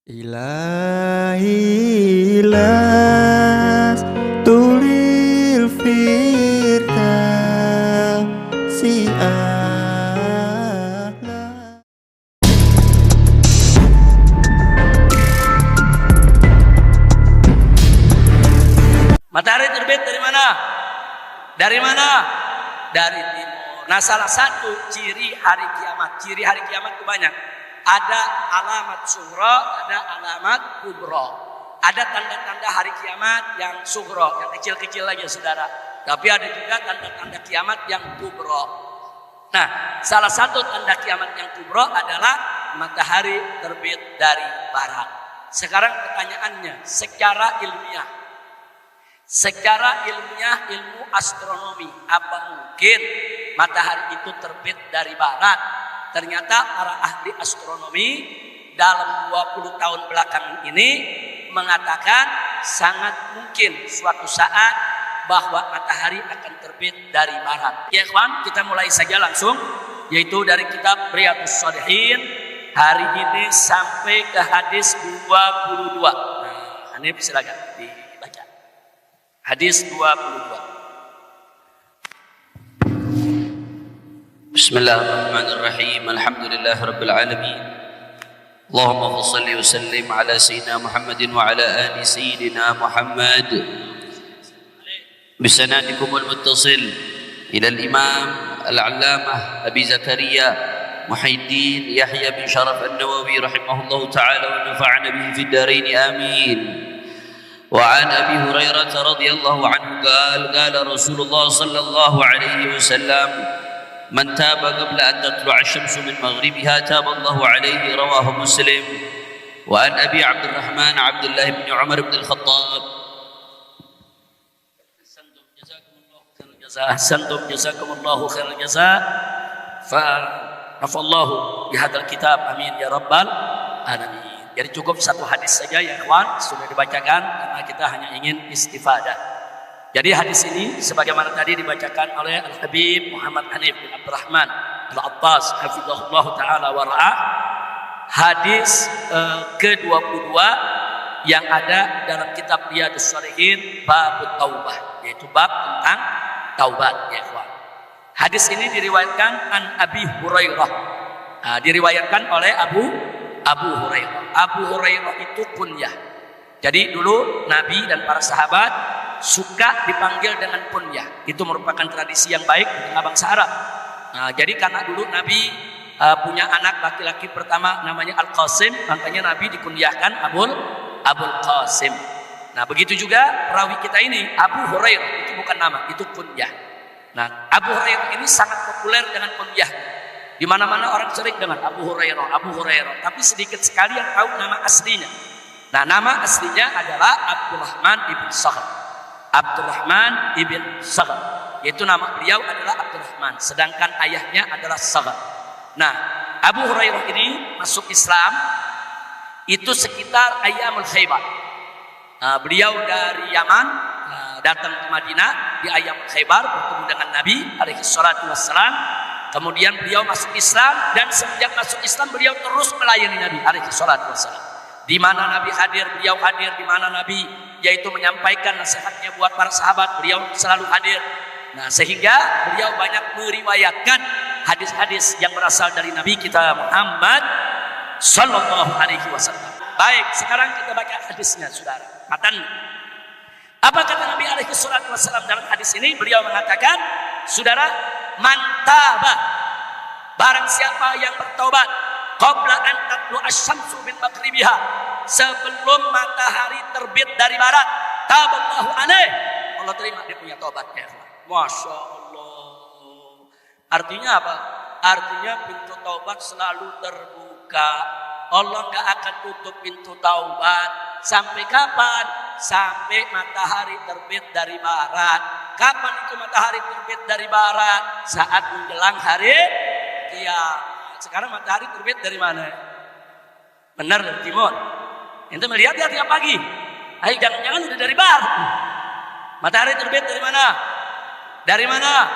Ilahi las tulil firdausi a'la. Matahari terbit dari mana? Dari mana? Dari timur. Nah, salah satu ciri hari kiamat. Ciri hari kiamat itu banyak. Ada alamat sughra, ada alamat kubra. Ada tanda-tanda hari kiamat yang sughra, yang kecil-kecil aja saudara. Tapi ada juga tanda-tanda kiamat yang kubra. Nah, salah satu tanda kiamat yang kubra adalah matahari terbit dari barat. Sekarang pertanyaannya, secara ilmiah, ilmu astronomi, apa mungkin matahari itu terbit dari barat? Ternyata para ahli astronomi dalam 20 tahun belakangan ini mengatakan sangat mungkin suatu saat bahwa matahari akan terbit dari barat. Ya kawan, kita mulai saja langsung, yaitu dari kitab Riyadhus Shalihin hari ini sampai ke hadis 22. Nah, Hanif silakan dibaca. Hadis 22. Bismillahirrahmanirrahim. Alhamdulillah rabbil alamin. Allahumma shalli wa sallim ala sayyidina Muhammadin wa ala ali sayyidina Muhammad. Bisanadikum al-muttasil ila al-imam al-allamah Abi Zakaria Muhyiddin Yahya bin Sharaf an-Nawawi rahimahullahu ta'ala wa nafa'ana bihi fid darain amin. وعن أبي هريرة رضي الله عنه قال رسول الله صلى الله عليه وسلم من تاب قبل أن تطلع الشمس من مغربها تاب الله عليه رواه مسلم. وعن أبي عبد الرحمن عبد الله بن عمر بن الخطاب أحسنتم جزاكم الله خير الجزاء فنفع الله بهذا الكتاب آمين يا رب العالمين. Jadi cukup satu hadis saja ya kawan, sudah dibacakan karena kita hanya ingin istifadah. Jadi hadis ini sebagaimana tadi dibacakan oleh Al-Habib Muhammad Hanif bin Abdurrahman Al-Abbas hafizahullah ta'ala wa ra'ah, hadis ke-22 yang ada dalam kitab Riyadhus Shalihin bab taubah, yaitu bab tentang taubat ya kawan. Hadis ini diriwayatkan an Abi Hurairah. Diriwayatkan oleh Abu Hurairah. Abu Hurairah itu kunyah. Jadi dulu Nabi dan para sahabat suka dipanggil dengan kunyah. Itu merupakan tradisi yang baik di tengah bangsa Arab. Jadi karena dulu Nabi punya anak laki-laki pertama namanya Al-Qasim, makanya Nabi dikunyahkan Abul Qasim. Nah, begitu juga perawi kita ini Abu Hurairah, itu bukan nama, itu kunyah. Nah, Abu Hurairah ini sangat populer dengan kunyah. Di mana-mana orang sering dengan Abu Hurairah, tapi sedikit sekali yang tahu nama aslinya. Nah, nama aslinya adalah Abdurrahman ibn Sakhar. Yaitu nama beliau adalah Abdurrahman, sedangkan ayahnya adalah Sakhar. Nah, Abu Hurairah ini masuk Islam itu sekitar Ayyamul Khaybar. Beliau dari Yaman datang ke Madinah di Ayyamul Khaybar bertemu dengan Nabi alaihi salatu wassalam. Kemudian beliau masuk Islam, dan semenjak masuk Islam beliau terus melayani Nabi alaihi salatu wassalam. Di mana Nabi hadir, beliau hadir. Di mana Nabi yaitu menyampaikan nasihatnya buat para sahabat, beliau selalu hadir. Nah, sehingga beliau banyak meriwayatkan hadis-hadis yang berasal dari Nabi kita Muhammad sallallahu alaihi wasallam. Baik, sekarang kita baca hadisnya saudara. Matan. Apa kata Nabi alaihi salatu wassalam dalam hadis ini? Beliau mengatakan, saudara, mantaba, barang siapa yang bertobat qabla an tatlu asy-syamsu min maghribiha, sebelum matahari terbit dari barat, taballahu alaih, Allah terima dia punya tobatnya. Masya Allah. Artinya apa? Artinya pintu taubat selalu terbuka. Allah gak akan tutup pintu taubat. Sampai kapan? Sampai matahari terbit dari barat. Kapan itu matahari terbit dari barat? Saat menjelang hari kiamat. Sekarang matahari terbit dari mana? Benar, dari timur. Ente melihat ya tiap pagi. Ayo, jangan-jangan udah dari barat. Matahari terbit dari mana? Dari mana?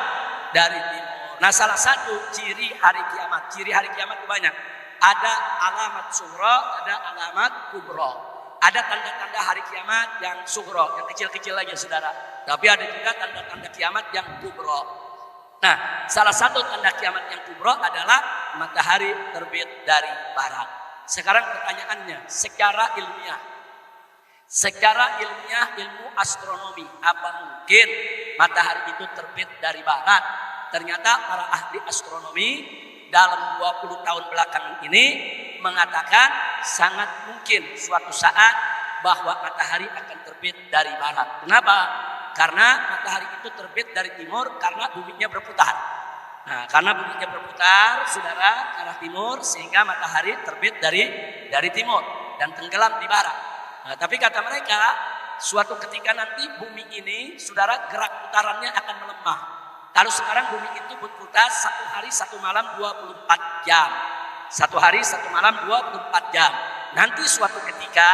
Dari timur. Nah, salah satu ciri hari kiamat. Ciri hari kiamat itu banyak. ada alamat sughra, ada alamat kubra. Ada tanda-tanda hari kiamat yang sughra, yang kecil-kecil aja saudara. Tapi ada juga tanda-tanda kiamat yang kubra. Nah, salah satu tanda kiamat yang kubra adalah matahari terbit dari barat. Sekarang pertanyaannya, secara ilmiah ilmu astronomi, apa mungkin matahari itu terbit dari barat? Ternyata para ahli astronomi dalam 20 tahun belakangan ini mengatakan sangat mungkin suatu saat bahwa matahari akan terbit dari barat. Kenapa? Karena matahari itu terbit dari timur karena buminya berputar. Nah, karena buminya berputar, saudara, ke arah timur, sehingga matahari terbit dari timur dan tenggelam di barat. Nah, tapi kata mereka, suatu ketika nanti bumi ini, saudara, gerak putarannya akan melemah. Kalau sekarang bumi itu berputar 1 hari 1 malam 24 jam. 1 hari 1 malam 24 jam. Nanti suatu ketika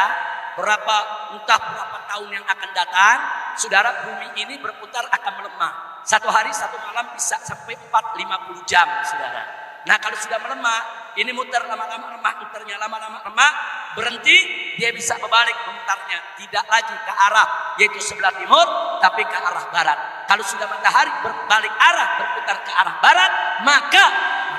entah berapa tahun yang akan datang, saudara, bumi ini berputar akan melemah. 1 hari 1 malam bisa sampai 4-50 jam, saudara. Nah, kalau sudah melemah, ini muter lama-lama lemah, muternya lama-lama lemah, berhenti, dia bisa berbalik memutarnya, tidak lagi ke arah yaitu sebelah timur, tapi ke arah barat. Kalau sudah matahari berbalik arah, berputar ke arah barat, maka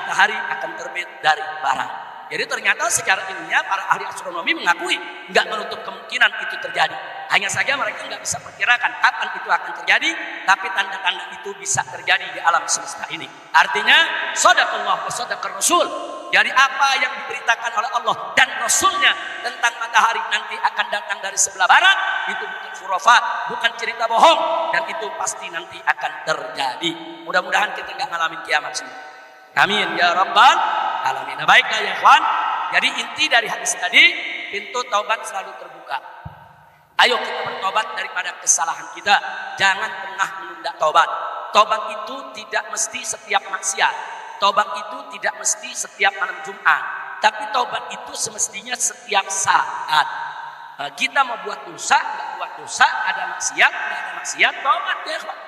matahari akan terbit dari barat. Jadi ternyata secara ilmiah para ahli astronomi mengakui nggak menutup kemungkinan itu terjadi. Hanya saja mereka nggak bisa perkirakan kapan itu akan terjadi, tapi tanda-tanda itu bisa terjadi di alam semesta ini. Artinya, shadaqallah wa shadaqar rasul. Jadi apa yang diberitakan oleh Allah dan Rasulnya tentang matahari nanti akan datang dari sebelah barat, itu bukan khurafat, bukan cerita bohong, dan itu pasti nanti akan terjadi. Mudah-mudahan kita nggak ngalamin kiamat sini. Amin ya rabbal alamin. Baiklah ya ikhwan. Jadi inti dari hadis tadi, pintu taubat selalu terbuka. Ayo kita bertobat daripada kesalahan kita. Jangan pernah menunda taubat. Taubat itu tidak mesti setiap maksiat. Taubat itu tidak mesti setiap malam Jumat. Tapi taubat itu semestinya setiap saat. Kita mau buat dosa, nggak buat dosa, ada maksiat, nggak ada maksiat, taubat ya ikhwan.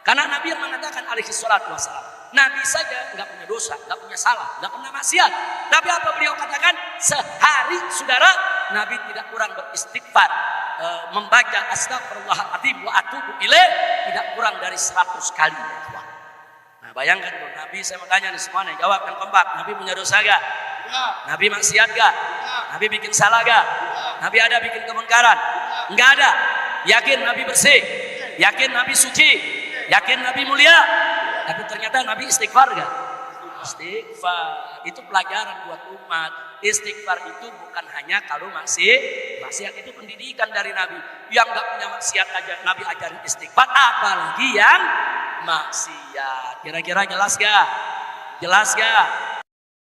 Karena Nabi yang mengatakan alaihi salatu wassalam, Nabi saja nggak punya dosa, nggak punya salah, nggak pernah maksiat. Tapi apa beliau katakan? Sehari, saudara, Nabi tidak kurang beristighfar, membaca astagfirullahaladzim wa atubu ilaih tidak kurang dari 100 kali. Nah, bayangkan tuh, Nabi, saya mau tanya nih semuanya, jawab yang kompak. Nabi punya dosa gak? Nabi maksiat gak? Nabi bikin salah gak? Nabi ada bikin kemungkaran? Enggak ada. Yakin Nabi bersih? Yakin Nabi suci? Yakin Nabi mulia? Tapi ternyata Nabi istighfar gak? Istighfar. Itu pelajaran buat umat. Istighfar itu bukan hanya kalau maksiat itu pendidikan dari Nabi. Yang gak punya maksiat aja Nabi ajarin istighfar, apalagi yang maksiat. Kira-kira jelas gak? Jelas gak?